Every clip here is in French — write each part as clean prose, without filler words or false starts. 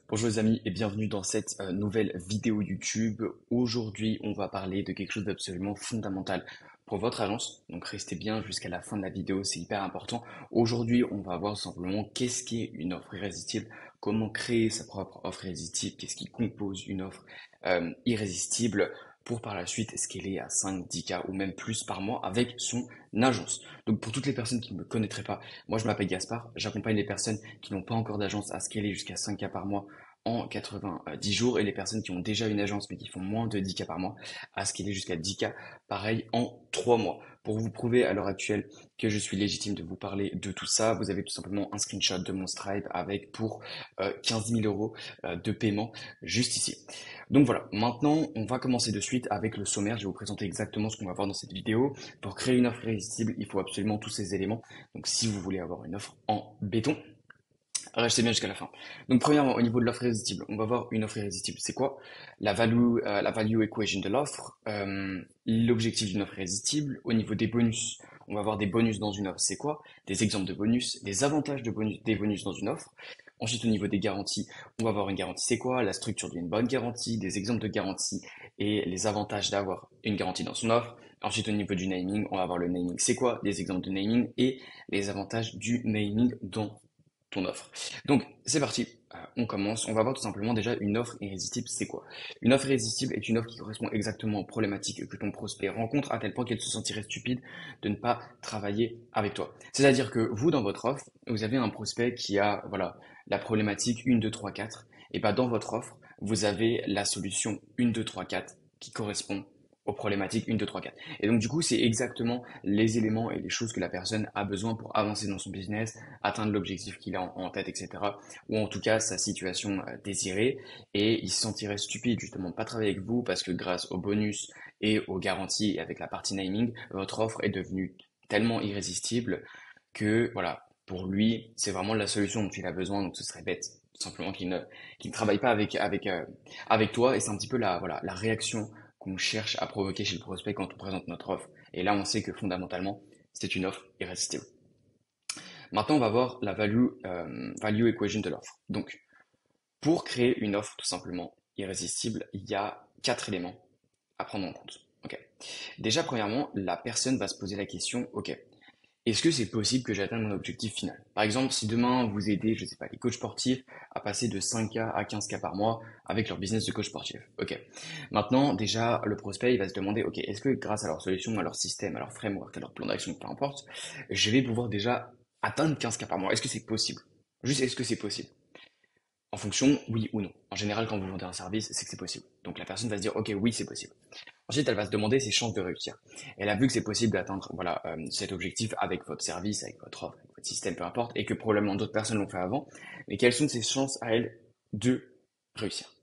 Bonjour les amis et bienvenue dans cette nouvelle vidéo YouTube. Aujourd'hui, on va parler de quelque chose d'absolument fondamental pour votre agence. Donc restez bien jusqu'à la fin de la vidéo, c'est hyper important. Aujourd'hui, on va voir simplement qu'est-ce qu'est une offre irrésistible, comment créer sa propre offre irrésistible, qu'est-ce qui compose une offre irrésistible pour par la suite scaler à 5, 10K ou même plus par mois avec son agence. Donc pour toutes les personnes qui ne me connaîtraient pas, moi je m'appelle Gaspard, j'accompagne les personnes qui n'ont pas encore d'agence à scaler jusqu'à 5K par mois en 90 jours et les personnes qui ont déjà une agence mais qui font moins de 10K par mois à scaler jusqu'à 10K pareil en 3 mois. Pour vous prouver à l'heure actuelle que je suis légitime de vous parler de tout ça, vous avez tout simplement un screenshot de mon Stripe avec pour 15 000 euros de paiement juste ici. Donc voilà, maintenant on va commencer de suite avec le sommaire. Je vais vous présenter exactement ce qu'on va voir dans cette vidéo. Pour créer une offre irrésistible, il faut absolument tous ces éléments. Donc si vous voulez avoir une offre en béton, restez bien jusqu'à la fin. Donc premièrement, au niveau de l'offre irrésistible, on va voir une offre irrésistible. C'est quoi? La value equation de l'offre, l'objectif d'une offre irrésistible. Au niveau des bonus, on va voir des bonus dans une offre. C'est quoi? Des exemples de bonus, des avantages de bonus, des bonus dans une offre. Ensuite, au niveau des garanties, on va voir une garantie. C'est quoi? La structure d'une bonne garantie, des exemples de garantie et les avantages d'avoir une garantie dans son offre. Ensuite, au niveau du naming, on va voir le naming. C'est quoi? Des exemples de naming et les avantages du naming dans ton offre. Donc, c'est parti. On commence. On va voir tout simplement déjà une offre irrésistible, c'est quoi? Une offre irrésistible est une offre qui correspond exactement aux problématiques que ton prospect rencontre à tel point qu'elle se sentirait stupide de ne pas travailler avec toi. C'est-à-dire que vous, dans votre offre, vous avez un prospect qui a, voilà, la problématique 1, 2, 3, 4. Et bah, dans votre offre, vous avez la solution 1, 2, 3, 4 qui correspond aux problématiques 1, 2, 3, 4. Et donc, du coup, c'est exactement les éléments et les choses que la personne a besoin pour avancer dans son business, atteindre l'objectif qu'il a en tête, etc. Ou en tout cas sa situation désirée. Et il se sentirait stupide justement de pas travailler avec vous parce que grâce aux bonus et aux garanties et avec la partie naming, votre offre est devenue tellement irrésistible que voilà, pour lui, c'est vraiment la solution dont il a besoin. Donc ce serait bête tout simplement qu'il ne travaille pas avec toi. Et c'est un petit peu la réaction qu'on cherche à provoquer chez le prospect quand on présente notre offre. Et là, on sait que fondamentalement, c'est une offre irrésistible. Maintenant, on va voir la value equation de l'offre. Donc, pour créer une offre tout simplement irrésistible, il y a 4 éléments à prendre en compte. Ok. Déjà, premièrement, la personne va se poser la question, ok, est-ce que c'est possible que j'atteigne mon objectif final? Par exemple, si demain vous aidez, je sais pas, les coachs sportifs à passer de 5K à 15K par mois avec leur business de coach sportif. Ok. Maintenant, déjà, le prospect, il va se demander, ok, est-ce que grâce à leur solution, à leur système, à leur framework, à leur plan d'action, peu importe, je vais pouvoir déjà atteindre 15K par mois? Est-ce que c'est possible? Juste, est-ce que c'est possible? En fonction, oui ou non. En général, quand vous vendez un service, c'est que c'est possible. Donc la personne va se dire, ok, oui, c'est possible. Ensuite, elle va se demander ses chances de réussir. Elle a vu que c'est possible d'atteindre voilà, cet objectif avec votre service, avec votre offre, avec votre système, peu importe, et que probablement d'autres personnes l'ont fait avant. Mais quelles sont ses chances à elle de réussir?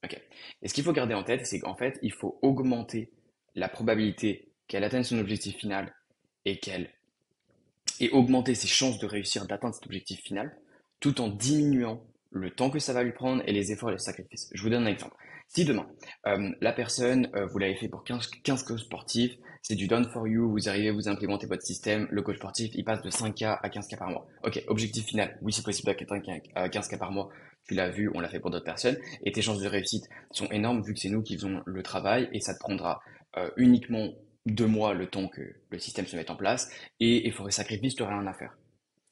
Ok. Et ce qu'il faut garder en tête, c'est qu'en fait, il faut augmenter la probabilité qu'elle atteigne son objectif final et qu'elle et augmenter ses chances de réussir d'atteindre cet objectif final, tout en diminuant le temps que ça va lui prendre et les efforts et les sacrifices. Je vous donne un exemple. Si demain, la personne, vous l'avez fait pour 15 coachs sportifs, c'est du done for you, vous arrivez, vous implémentez votre système, le coach sportif, il passe de 5K à 15K par mois. Ok, objectif final, oui c'est possible à 15K par mois, tu l'as vu, on l'a fait pour d'autres personnes, et tes chances de réussite sont énormes vu que c'est nous qui faisons le travail, et ça te prendra uniquement 2 mois le temps que le système se mette en place, et effort et sacrifice, tu n'auras rien à faire.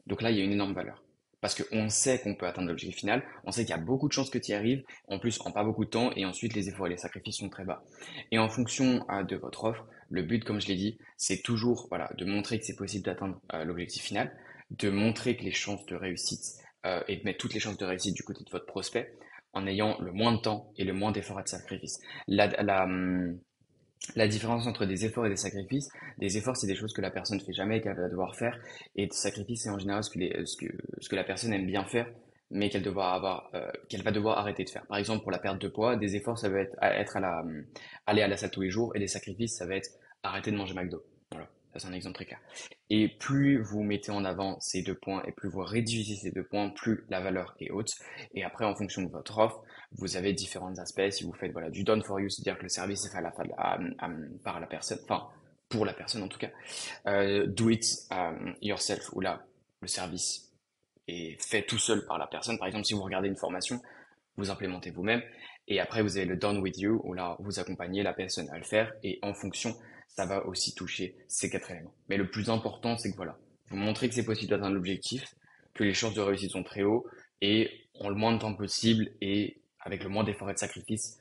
Donc là, il y a une énorme valeur. Parce qu'on sait qu'on peut atteindre l'objectif final, on sait qu'il y a beaucoup de chances que tu y arrives, en plus en pas beaucoup de temps, et ensuite les efforts et les sacrifices sont très bas. Et en fonction de votre offre, le but, comme je l'ai dit, c'est toujours voilà, de montrer que c'est possible d'atteindre l'objectif final, de montrer que les chances de réussite, et de mettre toutes les chances de réussite du côté de votre prospect, en ayant le moins de temps et le moins d'efforts et de sacrifices. La différence entre des efforts et des efforts, c'est des choses que la personne ne fait jamais et qu'elle va devoir faire. Et des sacrifices, c'est en général ce que la personne aime bien faire, mais qu'elle va devoir arrêter de faire. Par exemple, pour la perte de poids, des efforts, ça va être aller à la salle tous les jours, et des sacrifices, ça va être arrêter de manger McDo. Voilà, ça c'est un exemple très clair. Et plus vous mettez en avant ces 2 points, et plus vous réduisez ces 2 points, plus la valeur est haute. Et après, en fonction de votre offre, vous avez différents aspects. Si vous faites voilà, du done for you, c'est-à-dire que le service est fait par la personne, enfin pour la personne en tout cas. Do it yourself, où là, le service est fait tout seul par la personne. Par exemple, si vous regardez une formation, vous implémentez vous-même. Et après, vous avez le done with you, où là, vous accompagnez la personne à le faire. Et en fonction, ça va aussi toucher ces 4 éléments. Mais le plus important, c'est que voilà, vous montrez que c'est possible d'atteindre l'objectif, que les chances de réussite sont très hauts et en le moins de temps possible et avec le moins d'efforts et de sacrifices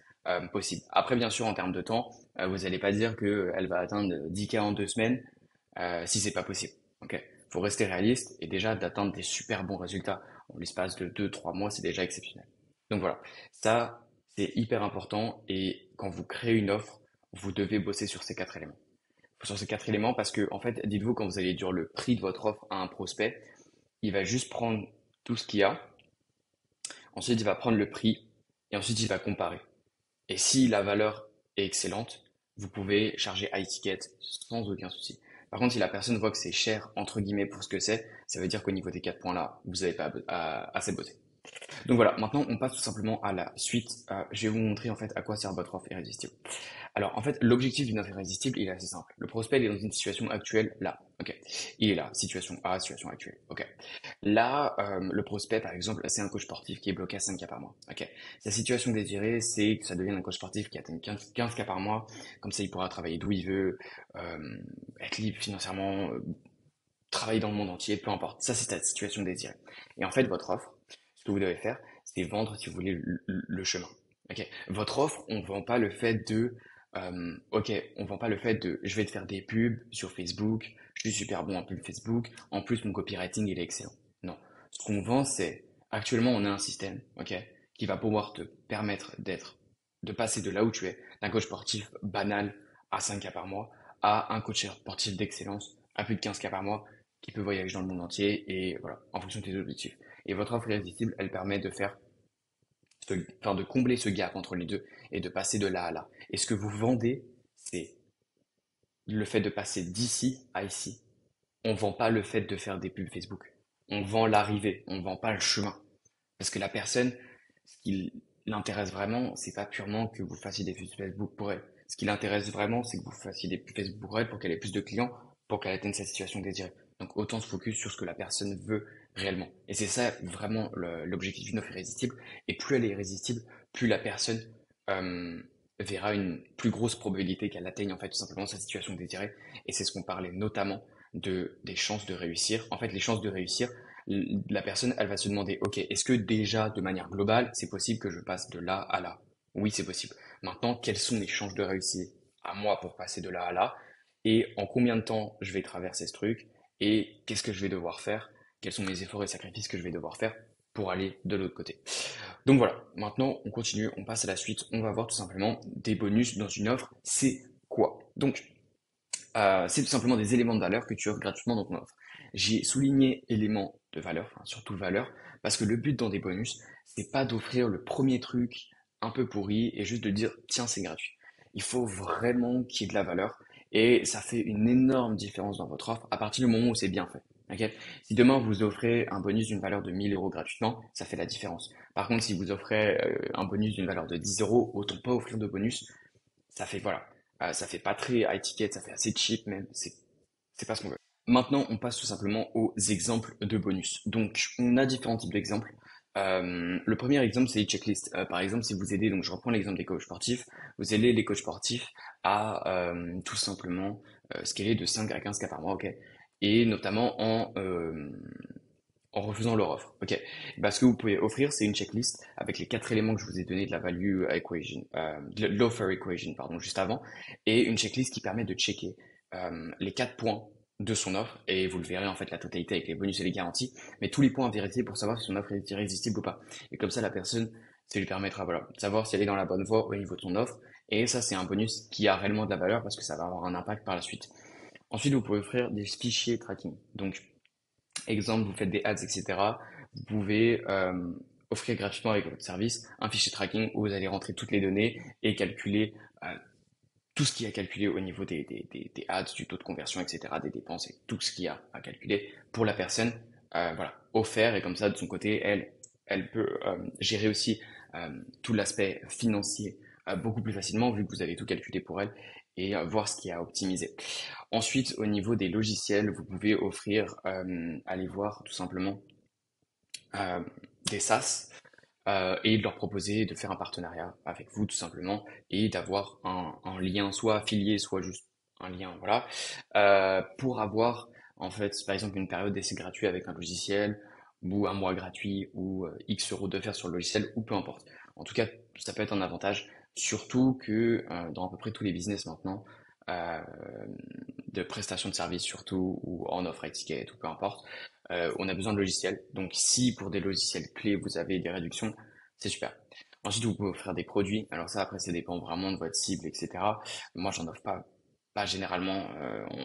possible. Après, bien sûr, en termes de temps, vous n'allez pas dire qu'elle va atteindre 10K en 2 semaines si c'est pas possible. Ok, faut rester réaliste et déjà d'atteindre des super bons résultats en l'espace de 2, 3 mois, c'est déjà exceptionnel. Donc voilà, ça c'est hyper important et quand vous créez une offre, vous devez bosser sur ces 4 éléments. Sur ces 4 éléments parce que en fait, dites-vous quand vous allez dire le prix de votre offre à un prospect, il va juste prendre tout ce qu'il y a, ensuite il va prendre le prix et ensuite il va comparer. Et si la valeur est excellente, vous pouvez charger high ticket sans aucun souci. Par contre, si la personne voit que c'est cher, entre guillemets, pour ce que c'est, ça veut dire qu'au niveau des 4 points là, vous n'avez pas assez bossé. Donc voilà, maintenant on passe tout simplement à la suite. Je vais vous montrer en fait à quoi sert votre offre irrésistible. Alors en fait, l'objectif d'une offre irrésistible, il est assez simple. Le prospect il est dans une situation actuelle là, ok. Il est là, situation A, situation actuelle, ok. Là, le prospect par exemple, c'est un coach sportif qui est bloqué à 5K par mois, ok. Sa situation désirée, c'est que ça devienne un coach sportif qui atteigne 15K par mois, comme ça il pourra travailler d'où il veut, être libre financièrement, travailler dans le monde entier, peu importe. Ça c'est sa situation désirée. Et en fait, votre offre, ce que vous devez faire, c'est vendre, si vous voulez, le chemin. Ok. Votre offre, on ne vend pas le fait de, ok, on vend pas le fait de, je vais te faire des pubs sur Facebook, je suis super bon en pub Facebook, en plus mon copywriting il est excellent. Non. Ce qu'on vend, c'est, actuellement on a un système, ok, qui va pouvoir te permettre de passer de là où tu es, d'un coach sportif banal à 5K par mois, à un coach sportif d'excellence à plus de 15K par mois, qui peut voyager dans le monde entier et voilà, en fonction de tes objectifs. Et votre offre irrésistible, elle permet de faire, enfin, de combler ce gap entre les deux et de passer de là à là. Et ce que vous vendez, c'est le fait de passer d'ici à ici. On ne vend pas le fait de faire des pubs Facebook. On vend l'arrivée, on ne vend pas le chemin. Parce que la personne, ce qui l'intéresse vraiment, c'est pas purement que vous fassiez des pubs Facebook pour elle. Ce qui l'intéresse vraiment, c'est que vous fassiez des pubs Facebook pour elle pour qu'elle ait plus de clients, pour qu'elle atteigne sa situation désirée. Donc autant se focus sur ce que la personne veut réellement. Et c'est ça vraiment l'objectif d'une offre irrésistible. Et plus elle est irrésistible, plus la personne euh, verra une plus grosse probabilité qu'elle atteigne en fait tout simplement sa situation désirée. Et c'est ce qu'on parlait notamment des chances de réussir. En fait, les chances de réussir, la personne, elle va se demander, ok, est-ce que déjà, de manière globale, c'est possible que je passe de là à là? Oui, c'est possible. Maintenant, quelles sont les chances de réussir à moi pour passer de là à là? Et en combien de temps je vais traverser ce truc? Et qu'est-ce que je vais devoir faire? Quels sont mes efforts et sacrifices que je vais devoir faire pour aller de l'autre côté? Donc voilà, maintenant on continue, on passe à la suite, on va voir tout simplement des bonus dans une offre, c'est quoi? Donc, c'est tout simplement des éléments de valeur que tu offres gratuitement dans ton offre. J'ai souligné éléments de valeur, enfin, surtout valeur, parce que le but dans des bonus, c'est pas d'offrir le premier truc un peu pourri et juste de dire tiens c'est gratuit. Il faut vraiment qu'il y ait de la valeur et ça fait une énorme différence dans votre offre à partir du moment où c'est bien fait. Ok. Si demain vous offrez un bonus d'une valeur de 1000 € gratuitement, ça fait la différence. Par contre, si vous offrez un bonus d'une valeur de 10 €, autant pas offrir de bonus, ça fait voilà, ça fait pas très high ticket, ça fait assez cheap même, c'est pas ce qu'on veut. Maintenant, on passe tout simplement aux exemples de bonus. Donc, on a différents types d'exemples. Le premier exemple, c'est les checklists. Par exemple, si vous aidez, donc je reprends l'exemple des coachs sportifs, vous aidez les coachs sportifs à tout simplement scaler de 5 à 15K par mois, ok? Et notamment en refaisant leur offre. Ok. Bah, ce que vous pouvez offrir, c'est une checklist avec les 4 éléments que je vous ai donnés de la value equation, de l'offer equation, pardon, juste avant, et une checklist qui permet de checker les 4 points de son offre, et vous le verrez en fait la totalité avec les bonus et les garanties, mais tous les points à vérifier pour savoir si son offre est irrésistible ou pas. Et comme ça, la personne, ça lui permettra voilà, de savoir si elle est dans la bonne voie au niveau de son offre, et ça, c'est un bonus qui a réellement de la valeur parce que ça va avoir un impact par la suite. Ensuite, vous pouvez offrir des fichiers tracking. Donc, exemple, vous faites des ads, etc. Vous pouvez offrir gratuitement avec votre service un fichier tracking où vous allez rentrer toutes les données et calculer tout ce qu'il y a à calculer au niveau des ads, du taux de conversion, etc., des dépenses et tout ce qu'il y a à calculer pour la personne, voilà, offert et comme ça de son côté, elle peut gérer aussi tout l'aspect financier beaucoup plus facilement vu que vous avez tout calculé pour elle et voir ce qu'il y a à optimiser. Ensuite, au niveau des logiciels, vous pouvez offrir, aller voir tout simplement euh, des SaaS et de leur proposer de faire un partenariat avec vous tout simplement et d'avoir un lien soit affilié, soit juste un lien, voilà, pour avoir en fait par exemple une période d'essai gratuit avec un logiciel ou un mois gratuit ou X euros de faire sur le logiciel ou peu importe. En tout cas, ça peut être un avantage, surtout que dans à peu près tous les business maintenant, euh, de prestation de services surtout, ou en offre ticket ou peu importe, on a besoin de logiciels. Donc si pour des logiciels clés vous avez des réductions, c'est super. Ensuite, vous pouvez offrir des produits. Alors ça, après, ça dépend vraiment de votre cible, etc. Moi, j'en offre pas généralement.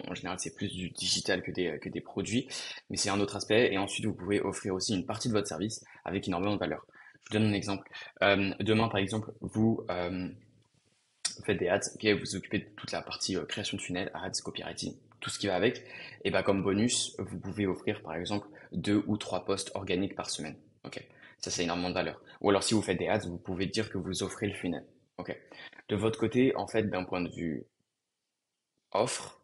En général, c'est plus du digital que des produits. Mais c'est un autre aspect. Et ensuite, vous pouvez offrir aussi une partie de votre service avec énormément de valeur. Je vous donne un exemple. Demain, par exemple, vous faites des ads, ok, vous vous occupez de toute la partie création de funnel, ads, copywriting, tout ce qui va avec. Et bah comme bonus, vous pouvez offrir par exemple 2 ou 3 posts organiques par semaine. Ok, ça c'est énormément de valeur. Ou alors si vous faites des ads, vous pouvez dire que vous offrez le funnel. Ok. De votre côté, en fait, d'un point de vue offre,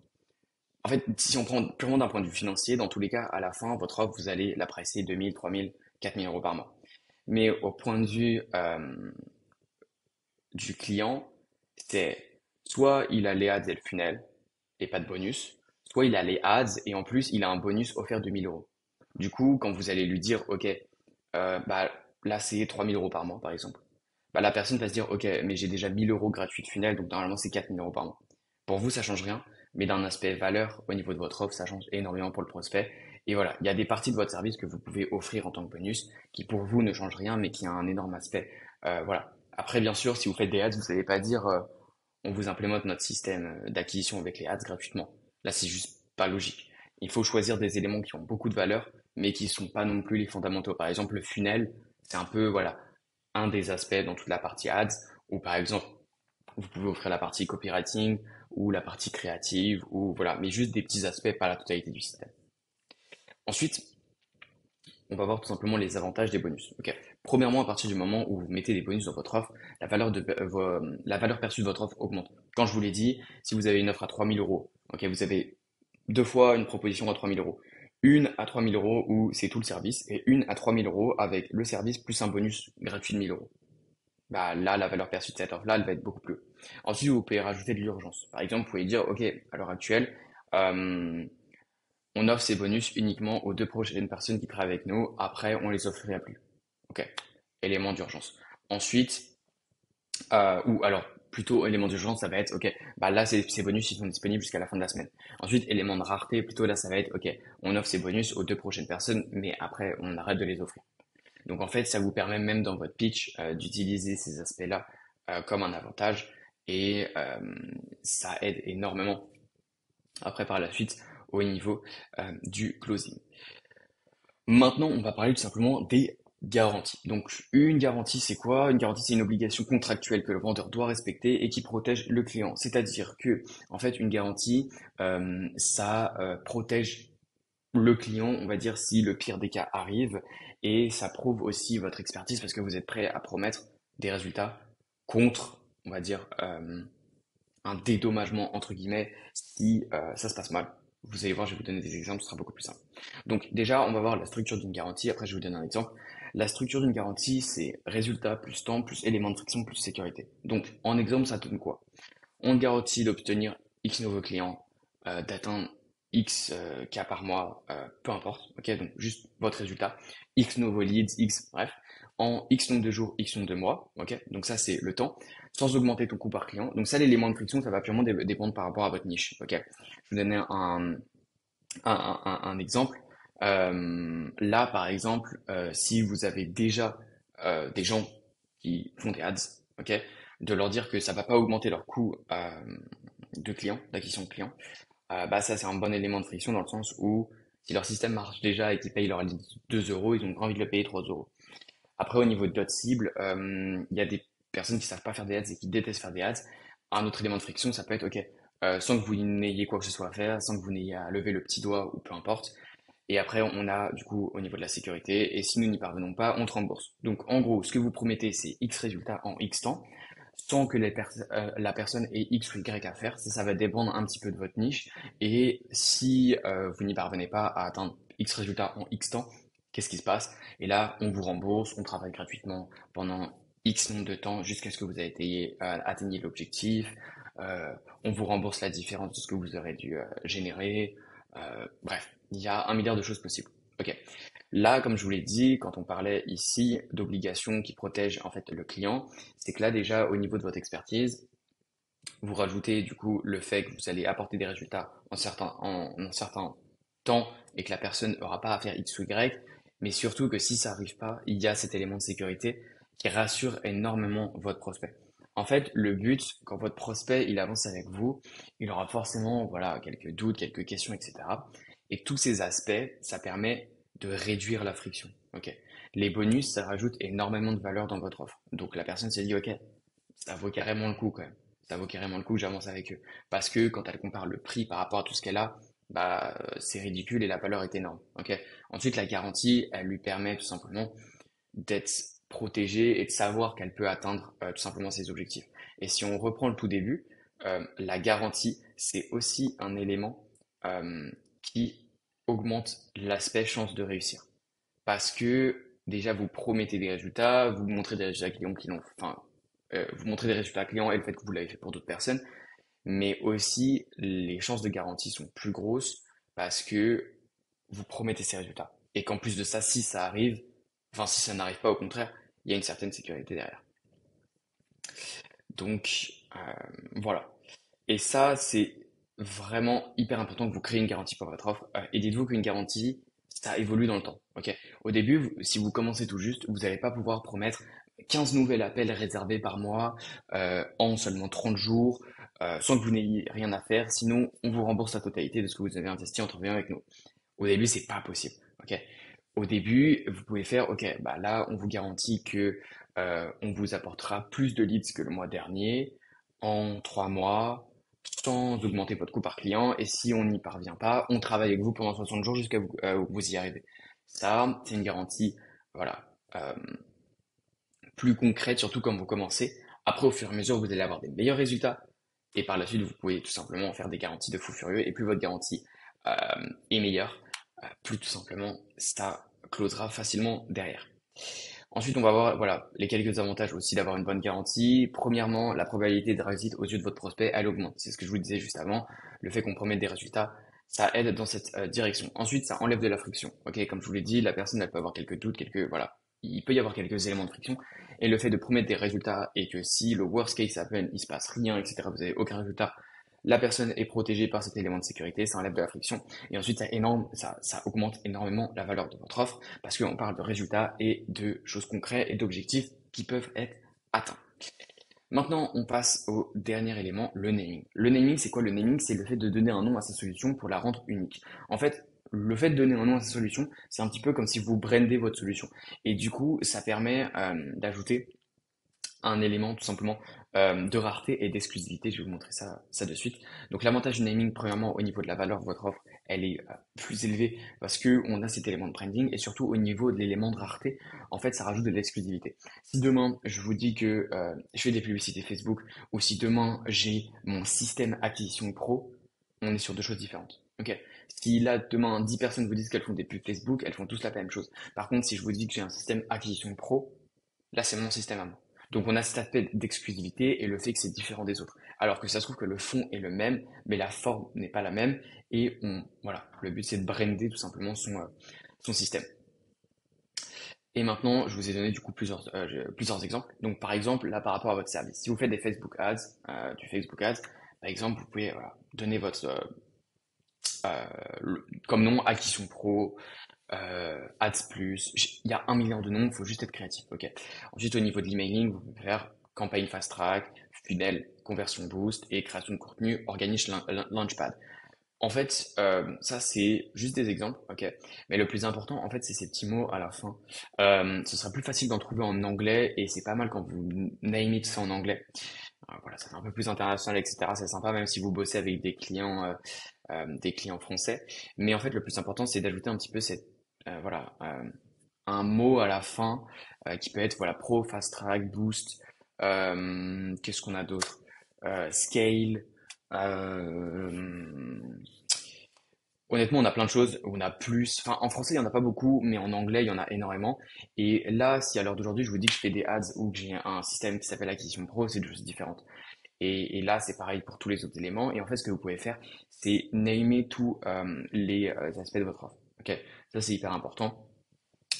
en fait, si on prend purement d'un point de vue financier, dans tous les cas, à la fin, votre offre, vous allez la pricer 2000, 3000, 4000 euros par mois. Mais au point de vue du client, c'est soit il a les ads et le funnel et pas de bonus, soit il a les ads et en plus il a un bonus offert de 1000 euros. Du coup, quand vous allez lui dire, ok, bah là c'est 3000 euros par mois par exemple, bah la personne va se dire, ok, mais j'ai déjà 1000 euros gratuits de funnel, donc normalement c'est 4000 euros par mois. Pour vous, ça change rien, mais d'un aspect valeur au niveau de votre offre, ça change énormément pour le prospect. Et voilà, il y a des parties de votre service que vous pouvez offrir en tant que bonus qui pour vous ne changent rien, mais qui a un énorme aspect. Voilà. Après, bien sûr, si vous faites des ads, vous n'allez pas dire on vous implémente notre système d'acquisition avec les ads gratuitement. Là, c'est juste pas logique. Il faut choisir des éléments qui ont beaucoup de valeur, mais qui sont pas non plus les fondamentaux. Par exemple, le funnel, c'est un peu, voilà, un des aspects dans toute la partie ads, ou par exemple, vous pouvez offrir la partie copywriting, ou la partie créative, ou voilà, mais juste des petits aspects, pas la totalité du système. Ensuite, on va voir tout simplement les avantages des bonus. Ok. Premièrement, à partir du moment où vous mettez des bonus dans votre offre, la valeur perçue de votre offre augmente. Quand je vous l'ai dit, si vous avez une offre à 3000 euros, ok, vous avez 2 fois une proposition à 3000 euros. Une à 3000 euros où c'est tout le service et une à 3000 euros avec le service plus un bonus gratuit de 1000 euros. Bah, là, la valeur perçue de cette offre-là, elle va être beaucoup plus haute. Ensuite, vous pouvez rajouter de l'urgence. Par exemple, vous pouvez dire, OK, à l'heure actuelle, euh, on offre ces bonus uniquement aux 2 prochaines personnes qui travaillent avec nous. Après, on les offrira plus. Ok. Élément d'urgence. Ensuite, ou alors plutôt élément d'urgence, ça va être ok. Bah là, ces bonus ils sont disponibles jusqu'à la fin de la semaine. Ensuite, élément de rareté, plutôt là, ça va être ok. On offre ces bonus aux 2 prochaines personnes, mais après, on arrête de les offrir. Donc en fait, ça vous permet même dans votre pitch d'utiliser ces aspects-là comme un avantage et ça aide énormément après par la suite au niveau du closing. Maintenant, on va parler tout simplement des garanties. Donc, une garantie, c'est quoi? Une garantie, c'est une obligation contractuelle que le vendeur doit respecter et qui protège le client. C'est-à-dire que, en fait, une garantie, ça protège le client, on va dire, si le pire des cas arrive, et ça prouve aussi votre expertise parce que vous êtes prêt à promettre des résultats contre, on va dire, un dédommagement entre guillemets si ça se passe mal. Vous allez voir, je vais vous donner des exemples, ce sera beaucoup plus simple. Donc déjà, on va voir la structure d'une garantie. Après, je vais vous donner un exemple. La structure d'une garantie, c'est résultat plus temps plus élément de friction plus sécurité. Donc en exemple, ça donne quoi? On garantit d'obtenir X nouveaux clients, d'atteindre X cas par mois, peu importe, ok, donc juste votre résultat, X nouveaux leads, X, bref, en X nombre de jours, X nombre de mois, ok, donc ça c'est le temps, sans augmenter ton coût par client. Donc ça, l'élément de friction, ça va purement dépendre par rapport à votre niche, ok. Je vais vous donner un exemple. Là, par exemple, si vous avez déjà des gens qui font des ads, ok, de leur dire que ça va pas augmenter leur coût de clients, d'acquisition de clients, bah ça c'est un bon élément de friction dans le sens où si leur système marche déjà et qu'ils payent leur lead 2 euros, ils ont pas envie de le payer 3 euros. Après, au niveau de d'autres cibles, il y a des personnes qui savent pas faire des ads et qui détestent faire des ads. Un autre élément de friction, ça peut être, ok, sans que vous n'ayez quoi que ce soit à faire, sans que vous n'ayez à lever le petit doigt ou peu importe. Et après, on a du coup au niveau de la sécurité, et si nous n'y parvenons pas, on te rembourse. Donc en gros, ce que vous promettez, c'est X résultats en X temps, sans que la personne ait X ou Y à faire. Ça va dépendre un petit peu de votre niche. Et si vous n'y parvenez pas à atteindre X résultats en X temps, qu'est-ce qui se passe? Et là, on vous rembourse, on travaille gratuitement pendant X nombre de temps jusqu'à ce que vous atteigniez l'objectif. Euh, on vous rembourse la différence de ce que vous aurez dû générer. Bref, il y a un milliard de choses possibles. Ok. Là, comme je vous l'ai dit, quand on parlait ici d'obligations qui protègent en fait le client, c'est que là déjà au niveau de votre expertise, vous rajoutez du coup le fait que vous allez apporter des résultats en un certain temps et que la personne n'aura pas à faire X ou Y, mais surtout que si ça n'arrive pas, il y a cet élément de sécurité qui rassure énormément votre prospect. En fait, le but, quand votre prospect il avance avec vous, il aura forcément voilà, quelques doutes, quelques questions, etc. Et tous ces aspects, ça permet de réduire la friction. Ok. Les bonus, ça rajoute énormément de valeur dans votre offre. Donc la personne s'est dit, ok, ça vaut carrément le coup quand même. Ça vaut carrément le coup, j'avance avec eux. Parce que quand elle compare le prix par rapport à tout ce qu'elle a, bah, c'est ridicule et la valeur est énorme. Ok. Ensuite, la garantie, elle lui permet tout simplement d'être protégée et de savoir qu'elle peut atteindre tout simplement ses objectifs. Et si on reprend le tout début, la garantie, c'est aussi un élément qui augmente l'aspect chance de réussir. Parce que déjà, vous promettez des résultats, vous montrez des résultats clients qui l'ont, enfin, vous montrez des résultats clients et le fait que vous l'avez fait pour d'autres personnes, mais aussi les chances de garantie sont plus grosses parce que vous promettez ces résultats. Et qu'en plus de ça, si ça arrive, enfin si ça n'arrive pas au contraire, il y a une certaine sécurité derrière. Donc voilà. Et ça, c'est vraiment hyper important que vous créez une garantie pour votre offre. Et dites-vous qu'une garantie, ça évolue dans le temps. Ok. Au début, si vous commencez tout juste, vous n'allez pas pouvoir promettre 15 nouveaux appels réservés par mois en seulement 30 jours, sans que vous n'ayez rien à faire. Sinon, on vous rembourse la totalité de ce que vous avez investi en travaillant avec nous. Au début, c'est pas possible. Ok. Au début, vous pouvez faire, ok, bah là, on vous garantit que on vous apportera plus de leads que le mois dernier en 3 mois, sans augmenter votre coût par client. Et si on n'y parvient pas, on travaille avec vous pendant 60 jours jusqu'à où vous y arrivez. Ça, c'est une garantie, voilà, plus concrète, surtout quand vous commencez. Après, au fur et à mesure, vous allez avoir des meilleurs résultats. Et par la suite, vous pouvez tout simplement faire des garanties de fou furieux. Et plus votre garantie euh, est meilleure, plus tout simplement ça closera facilement derrière. Ensuite, on va voir voilà, les quelques avantages aussi d'avoir une bonne garantie. Premièrement, la probabilité de réussite aux yeux de votre prospect, elle augmente. C'est ce que je vous disais juste avant. Le fait qu'on promette des résultats, ça aide dans cette direction. Ensuite, ça enlève de la friction. Ok, comme je vous l'ai dit, la personne elle peut avoir quelques doutes, voilà, il peut y avoir quelques éléments de friction. Et le fait de promettre des résultats et que si le worst case happen, il se passe rien, etc. Vous avez aucun résultat, la personne est protégée par cet élément de sécurité, ça enlève de la friction. Et ensuite, ça augmente énormément la valeur de votre offre parce qu'on parle de résultats et de choses concrètes et d'objectifs qui peuvent être atteints. Maintenant, on passe au dernier élément, le naming. Le naming, c'est quoi le naming? C'est le fait de donner un nom à sa solution pour la rendre unique. En fait, le fait de donner un nom à sa solution, c'est un petit peu comme si vous brandez votre solution. Et du coup, ça permet d'ajouter un élément tout simplement de rareté et d'exclusivité. Je vais vous montrer ça de suite. Donc l'avantage du naming, premièrement, au niveau de la valeur de votre offre, elle est plus élevée parce que on a cet élément de branding et surtout au niveau de l'élément de rareté, en fait, ça rajoute de l'exclusivité. Si demain, je vous dis que je fais des publicités Facebook ou si demain, j'ai mon système acquisition pro, on est sur deux choses différentes. Ok. Si là, demain, 10 personnes vous disent qu'elles font des pubs Facebook, elles font tous la même chose. Par contre, si je vous dis que j'ai un système acquisition pro, là, c'est mon système à moi. Donc, on a cet aspect d'exclusivité et le fait que c'est différent des autres. Alors que ça se trouve que le fond est le même, mais la forme n'est pas la même. Et voilà, le but c'est de brander tout simplement son système. Et maintenant, je vous ai donné du coup plusieurs exemples. Donc, par exemple, là, par rapport à votre service, si vous faites des Facebook Ads, du Facebook Ads, par exemple, vous pouvez voilà, donner votre comme nom Acquisition Pro, Ads Plus, il y a un million de noms, il faut juste être créatif, ok. Ensuite, au niveau de l'emailing, vous pouvez faire campagne fast track, funnel, conversion boost et création de contenu, organique launchpad. En fait, ça c'est juste des exemples, ok. Mais le plus important, en fait, c'est ces petits mots à la fin. Ce sera plus facile d'en trouver en anglais et c'est pas mal quand vous name it ça en anglais. Voilà, ça fait un peu plus international, etc. C'est sympa, même si vous bossez avec des clients français. Mais en fait, le plus important, c'est d'ajouter un petit peu voilà, un mot à la fin qui peut être voilà pro, fast track, boost. Qu'est-ce qu'on a d'autre? Scale. Euh, Honnêtement, on a plein de choses, on a plus, enfin en français il y en a pas beaucoup, mais en anglais il y en a énormément. Et là, si à l'heure d'aujourd'hui je vous dis que je fais des ads ou que j'ai un système qui s'appelle Acquisition Pro, c'est deux choses différentes. Et là, c'est pareil pour tous les autres éléments. Et en fait, ce que vous pouvez faire, c'est namer tous les aspects de votre offre. Ok, ça c'est hyper important.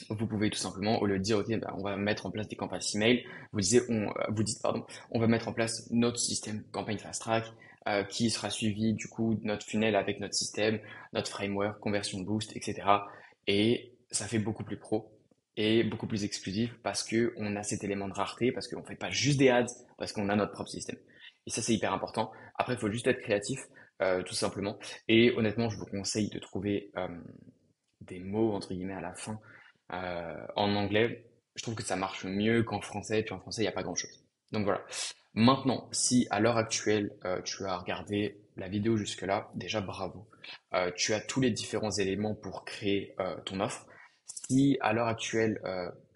Vous pouvez tout simplement, au lieu de dire, ok, bah, on va mettre en place des campagnes email, vous dites, pardon, on va mettre en place notre système campagne fast track, qui sera suivi du coup de notre funnel avec notre système, notre framework, conversion boost, etc. Et ça fait beaucoup plus pro et beaucoup plus exclusif parce que on a cet élément de rareté, parce qu'on fait pas juste des ads, parce qu'on a notre propre système. Et ça, c'est hyper important. Après, il faut juste être créatif, tout simplement. Et honnêtement, je vous conseille de trouver des mots, entre guillemets, à la fin en anglais. Je trouve que ça marche mieux qu'en français, puis en français, il n'y a pas grand-chose. Donc voilà. Maintenant, si à l'heure actuelle, tu as regardé la vidéo jusque-là, déjà bravo. Tu as tous les différents éléments pour créer ton offre. Si à l'heure actuelle,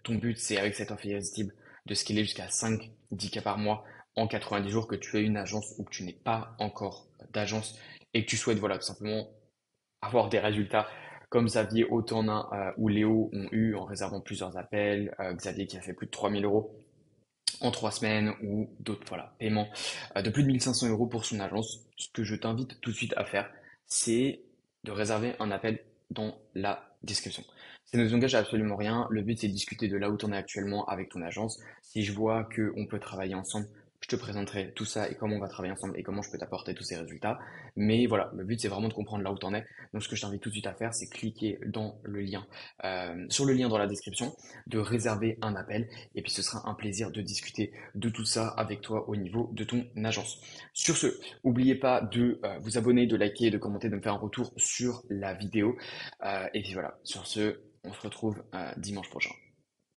ton but, c'est avec cette offre irrésistible de scaler jusqu'à 5-10K par mois en 90 jours, que tu aies une agence ou que tu n'es pas encore d'agence et que tu souhaites, voilà, tout simplement avoir des résultats comme Xavier Autant ou Léo ont eu en réservant plusieurs appels, Xavier qui a fait plus de 3 000 € en 3 semaines ou d'autres voilà, paiements de plus de 1 500 € pour son agence. Ce que je t'invite tout de suite à faire, c'est de réserver un appel dans la description. Ça ne nous engage à absolument rien. Le but, c'est de discuter de là où tu en es actuellement avec ton agence. Si je vois qu'on peut travailler ensemble, je te présenterai tout ça et comment on va travailler ensemble et comment je peux t'apporter tous ces résultats. Mais voilà, le but, c'est vraiment de comprendre là où tu en es. Donc, ce que je t'invite tout de suite à faire, c'est cliquer dans le lien, sur le lien dans la description, de réserver un appel. Et puis, ce sera un plaisir de discuter de tout ça avec toi au niveau de ton agence. Sur ce, n'oubliez pas de vous abonner, de liker, de commenter, de me faire un retour sur la vidéo. Et puis voilà, sur ce, on se retrouve dimanche prochain.